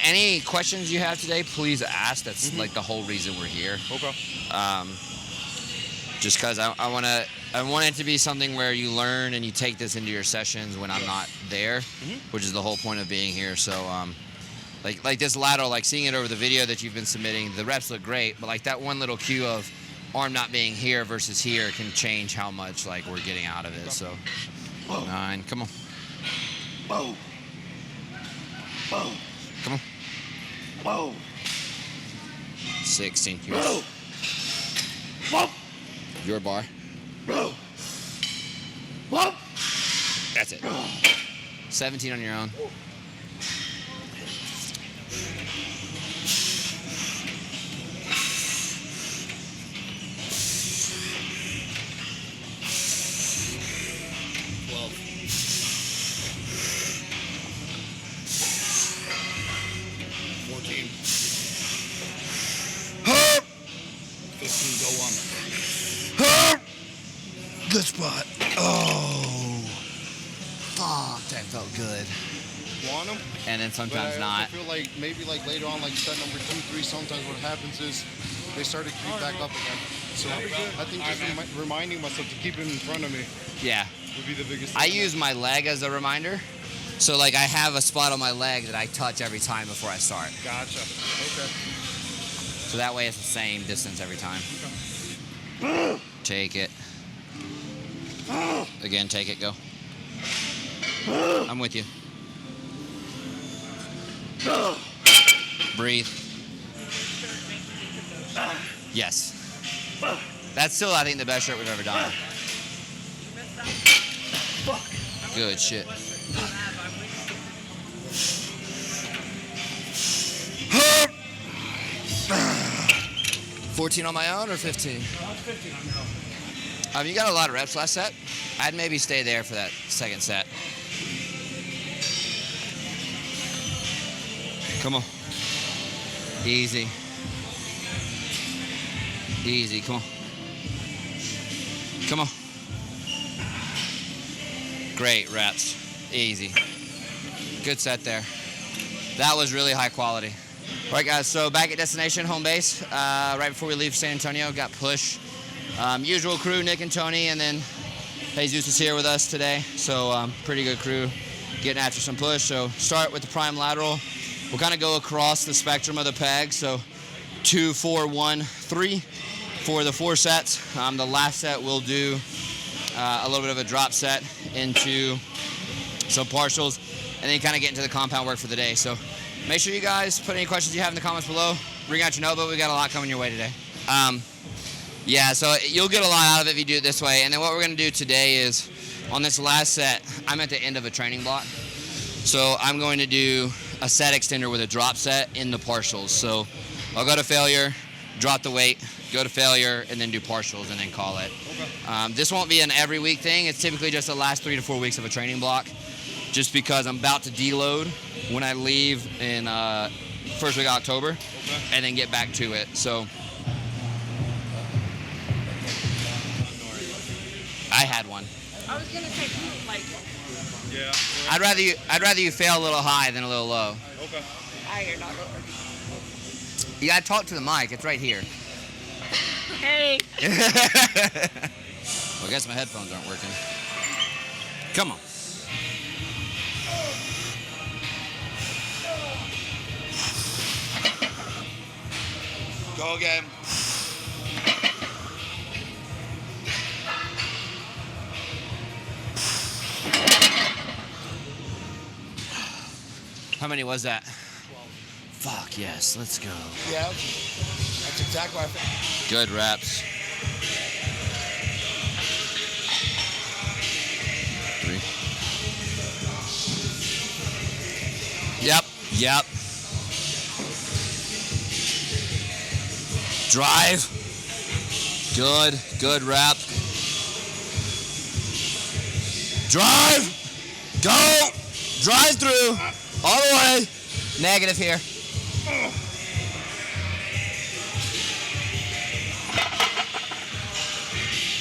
Any questions you have today, please ask. That's like the whole reason we're here. Okay. Just because I want it to be something where you learn and you take this into your sessions when I'm not there, which is the whole point of being here. So, like this lateral, like seeing it over the video that you've been submitting, the reps look great, but like that one little cue of arm not being here versus here can change how much like we're getting out of it. So, 9, come on. Whoa. Whoa. Come on. Whoa. 16. Whoa. Whoa. Your bar. Whoa. Whoa. That's it. 17 on your own. Good spot. Oh. Fuck, that felt good. Want them? And then sometimes but I not. I feel like maybe like later on, like set number 2, 3, sometimes what happens is they start to creep back up again. So I think just reminding myself to keep it in front of me Yeah. would be the biggest thing. I use my leg as a reminder. So like I have a spot on my leg that I touch every time before I start. Gotcha. Okay. So that way it's the same distance every time. Take it. Again, take it, go. I'm with you. Breathe. Yes. That's still, I think, the best shirt we've ever done. Good shit. 14 on my own or 15? 15 on your own. You got a lot of reps last set. I'd maybe stay there for that second set. Come on. Easy. Easy, come on. Come on. Great reps. Easy. Good set there. That was really high quality. All right, guys, so back at destination, home base. Right before we leave San Antonio, got push. Usual crew, Nick and Tony, and then Jesus is here with us today. So pretty good crew getting after some push. So start with the prime lateral. We'll kind of go across the spectrum of the peg. So 2, 4, 1, 3 for the 4 sets. The last set we'll do a little bit of a drop set into some partials and then kind of get into the compound work for the day. So make sure you guys put any questions you have in the comments below. Bring out your notebook. We got a lot coming your way today. Yeah, so you'll get a lot out of it if you do it this way. And then what we're going to do today is, on this last set, I'm at the end of a training block. So I'm going to do a set extender with a drop set in the partials. So I'll go to failure, drop the weight, go to failure, and then do partials and then call it. Okay. This won't be an every week thing. It's typically just the last 3 to 4 weeks of a training block, just because I'm about to deload when I leave in first week of October, and then get back to it. So I had one. I was gonna say, like. Yeah. I'd rather you fail a little high than a little low. Okay. You're not over. You gotta talk to the mic. It's right here. Hey. Well, I guess my headphones aren't working. Come on. Go again. How many was that? 12. Fuck yes, let's go. Yeah, that's exactly what I think. Good reps. 3. Yep. Drive. Good rep. Drive. Go. Drive through. All the way. Negative here.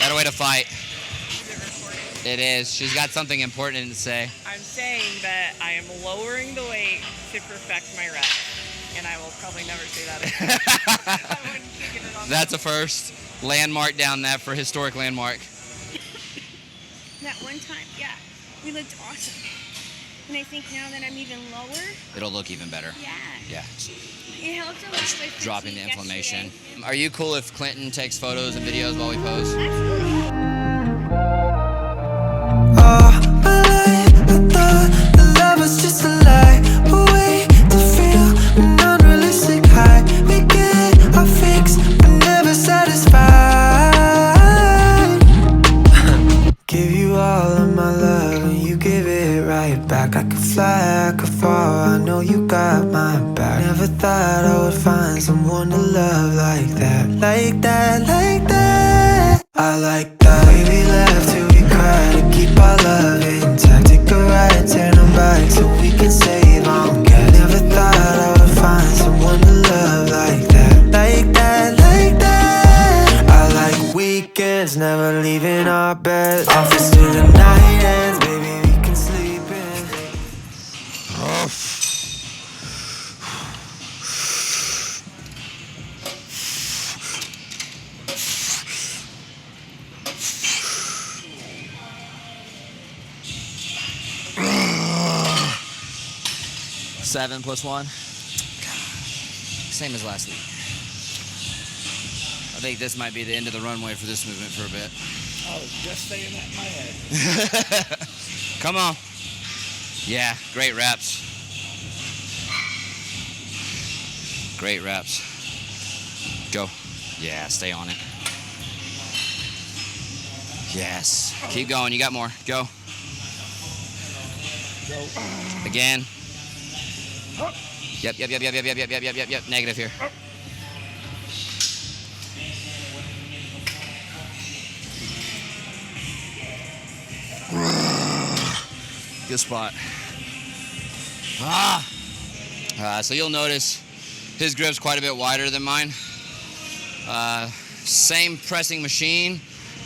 Better way to fight. It is. She's got something important to say. I'm saying that I am lowering the weight to perfect my reps. And I will probably never say that again. I wouldn't kick it on That's a first. Landmark down that for historic landmark. That one time, yeah, we looked awesome. And I think now that I'm even lower, It'll look even better. yeah, Yeah. it helped a lot with Dropping the fatigue inflammation. yesterday. Are you cool if Clinton takes photos and videos while we pose? Absolutely. All my life I thought the love was just a lie, a way to feel an unrealistic high. We get our fix, but never satisfied. Give you all of my love and you give it right back. I could fly, I could fall, I know you got my back. Never thought I would find someone to love like that. Like that, like that. I like that. We laugh till we cry to keep our love intact. Take a ride, turn them back so we can save on gas. Never thought I would find someone to love like that. Like that, like that. I like weekends, never leaving our bed. Office till the night ends, baby, we can sleep in. Seven plus one. Same as last week. I think this might be the end of the runway for this movement for a bit. I was just saying that in my head. Come on. Yeah, great reps. Great reps. Go. Yeah, stay on it. Yes. Keep going. You got more. Go. Go. Again. Yep. Negative here. Good spot. So you'll notice his grip's quite a bit wider than mine. Same pressing machine,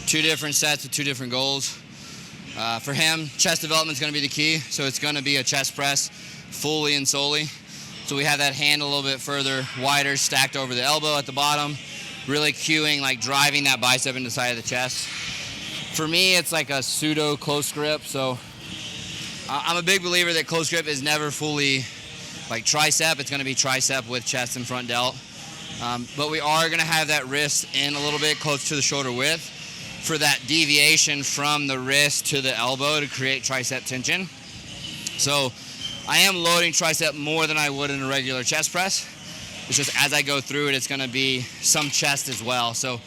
two different sets with two different goals. For him, chest development is going to be the key, so it's going to be a chest press fully and solely. So we have that hand a little bit further, wider, stacked over the elbow at the bottom, really cueing, like driving that bicep into the side of the chest. For me, it's like a pseudo close grip, so I'm a big believer that close grip is never fully like tricep. It's going to be tricep with chest and front delt. But we are going to have that wrist in a little bit close to the shoulder width for that deviation from the wrist to the elbow to create tricep tension. So I am loading tricep more than I would in a regular chest press. It's just as I go through it, it's going to be some chest as well. So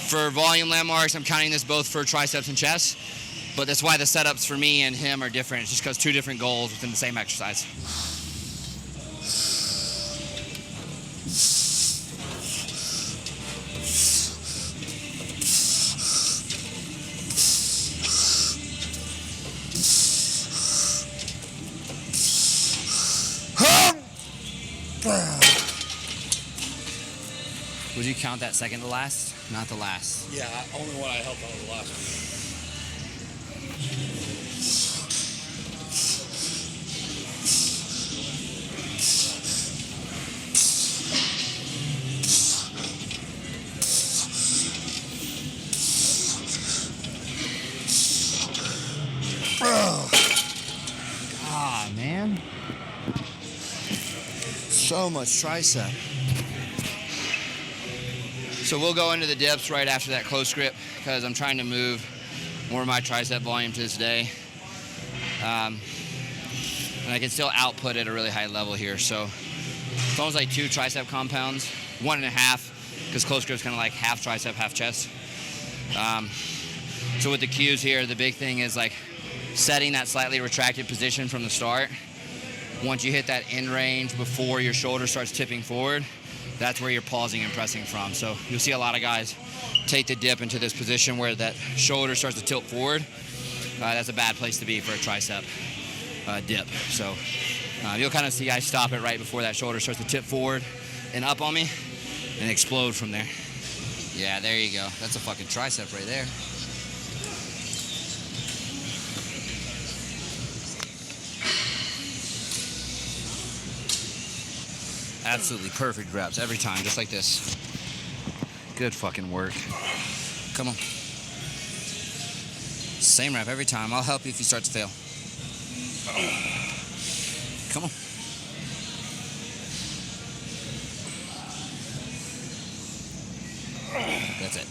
for volume landmarks, I'm counting this both for triceps and chest. But that's why the setups for me and him are different. It's just because two different goals within the same exercise. Would you count that second to last? Not the last. Yeah, only one I helped out with the last one. Ah, man. So much tricep. So we'll go into the dips right after that close grip because I'm trying to move more of my tricep volume to this day. And I can still output at a really high level here. So it's almost like two tricep compounds, 1.5, because close grip's kind of like half tricep, half chest. So with the cues here, the big thing is like setting that slightly retracted position from the start. Once you hit that end range before your shoulder starts tipping forward, that's where you're pausing and pressing from. So you'll see a lot of guys take the dip into this position where that shoulder starts to tilt forward. That's a bad place to be for a tricep dip. So you'll kind of see I stop it right before that shoulder starts to tip forward and up on me and explode from there. Yeah, there you go. That's a fucking tricep right there. Absolutely perfect reps every time, just like this. Good fucking work. Come on. Same rep every time. I'll help you if you start to fail. Come on. That's it.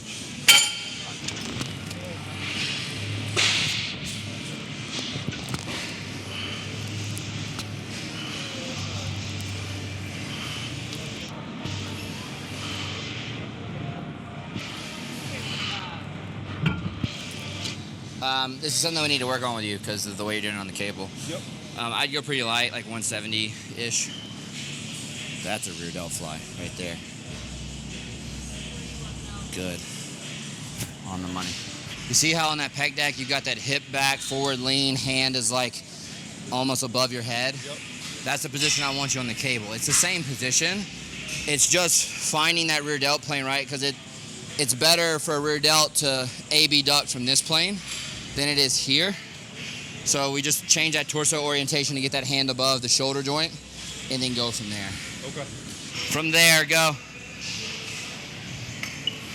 This is something we need to work on with you because of the way you're doing it on the cable. Yep. I'd go pretty light, like 170-ish. That's a rear delt fly right there. Good. On the money. You see how on that pec deck you got that hip back, forward lean, hand is like almost above your head? Yep. That's the position I want you on the cable. It's the same position. It's just finding that rear delt plane right because it's better for a rear delt to A-B duct from this plane than it is here. So we just change that torso orientation to get that hand above the shoulder joint and then go from there. Okay. From there, go.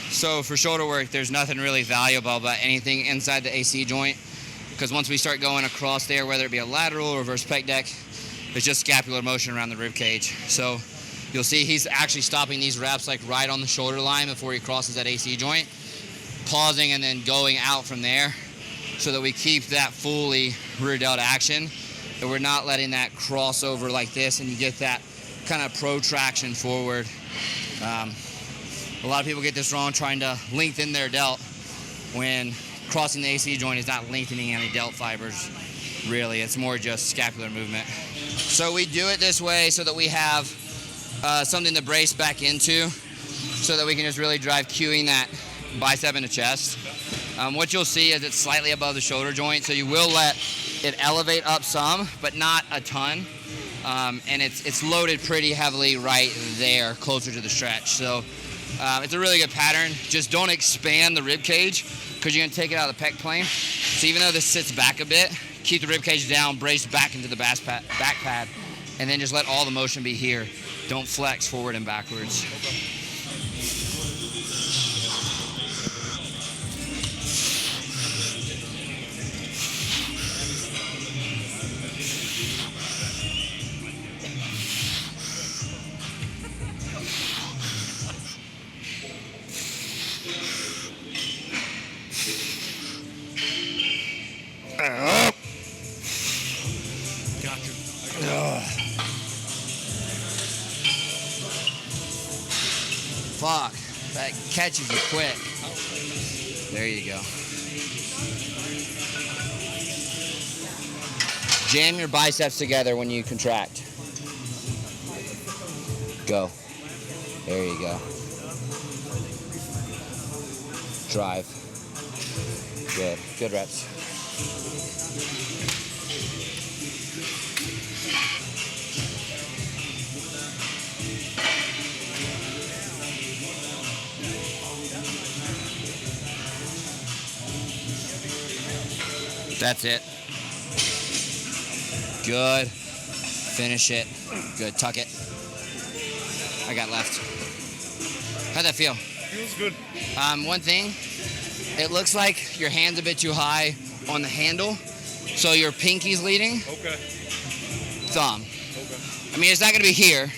So for shoulder work, there's nothing really valuable about anything inside the AC joint because once we start going across there, whether it be a lateral or reverse pec deck, it's just scapular motion around the rib cage. So you'll see he's actually stopping these reps like right on the shoulder line before he crosses that AC joint, pausing and then going out from there so that we keep that fully rear delt action and we're not letting that cross over like this and you get that kind of protraction forward. A lot of people get this wrong trying to lengthen their delt when crossing the AC joint is not lengthening any delt fibers really, it's more just scapular movement. So we do it this way so that we have something to brace back into so that we can just really drive cueing that bicep into chest. What you'll see is it's slightly above the shoulder joint, so you will let it elevate up some, but not a ton. And it's loaded pretty heavily right there, closer to the stretch. So it's a really good pattern. Just don't expand the rib cage because you're gonna take it out of the pec plane. So even though this sits back a bit, keep the rib cage down, brace back into the back pad, and then just let all the motion be here. Don't flex forward and backwards. Fuck, that catches you quick. There you go. Jam your biceps together when you contract. Go. There you go. Drive. Good. Good reps. That's it. Good. Finish it. Good. Tuck it. I got left. How'd that feel? Feels good. One thing, it looks like your hand's a bit too high on the handle, so your pinky's leading. Okay. Thumb. Okay. I mean, it's not gonna be here.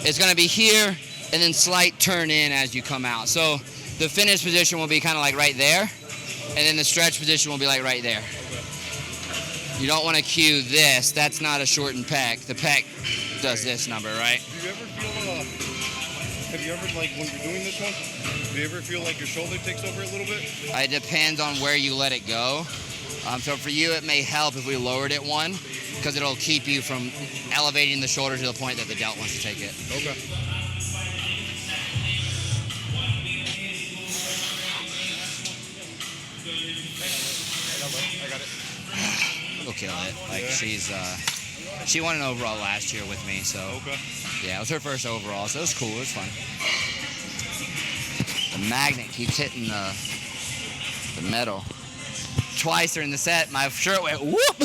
It's gonna be here and then slight turn in as you come out. So the finish position will be kind of like right there, and then the stretch position will be like right there. You don't want to cue this. That's not a shortened pec. The pec does this number, right? Do you ever feel, have you ever, like, when you're doing this one, do you ever feel like your shoulder takes over a little bit? It depends on where you let it go. So for you, it may help if we lowered it one, because it'll keep you from elevating the shoulder to the point that the delt wants to take it. Okay. I got it. We'll kill it. Like she won an overall last year with me, so Okay. yeah, it was her first overall, so it was cool. It was fun. The magnet keeps hitting the metal. Twice during the set, my shirt went whoop.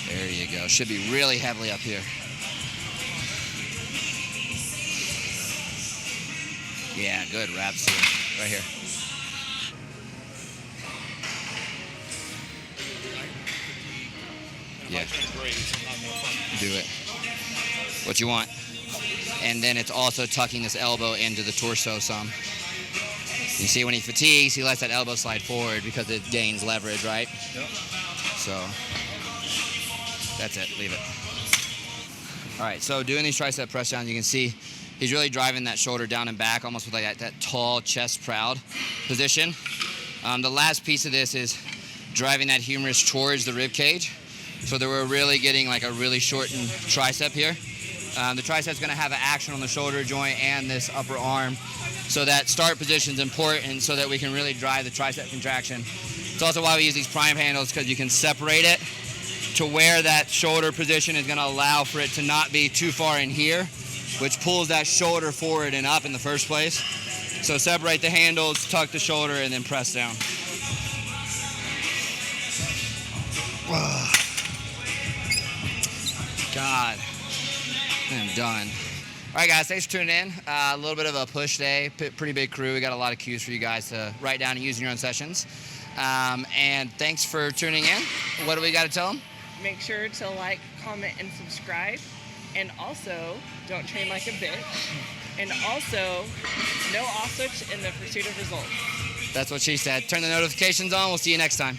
There you go. Should be really heavily up here. Yeah, good reps here. Right here. Yeah. Do it. What you want. And then it's also tucking this elbow into the torso some. You see when he fatigues, he lets that elbow slide forward because it gains leverage, right? Yep. So that's it, leave it. All right, so doing these tricep press downs, you can see he's really driving that shoulder down and back, almost with like that tall chest proud position. The last piece of this is driving that humerus towards the rib cage, so that we're really getting like a really shortened tricep here. The tricep's gonna have an action on the shoulder joint and this upper arm, so that start position is important so that we can really drive the tricep contraction. It's also why we use these prime handles, because you can separate it to where that shoulder position is gonna allow for it to not be too far in here, which pulls that shoulder forward and up in the first place. So separate the handles, tuck the shoulder, and then press down. God, I'm done. All right, guys, thanks for tuning in. A little bit of a push day, pretty big crew. We got a lot of cues for you guys to write down and use in your own sessions. And thanks for tuning in. What do we got to tell them? Make sure to like, comment, and subscribe. And also, don't train like a bitch. And also, no off switch in the pursuit of results. That's what she said. Turn the notifications on. We'll see you next time.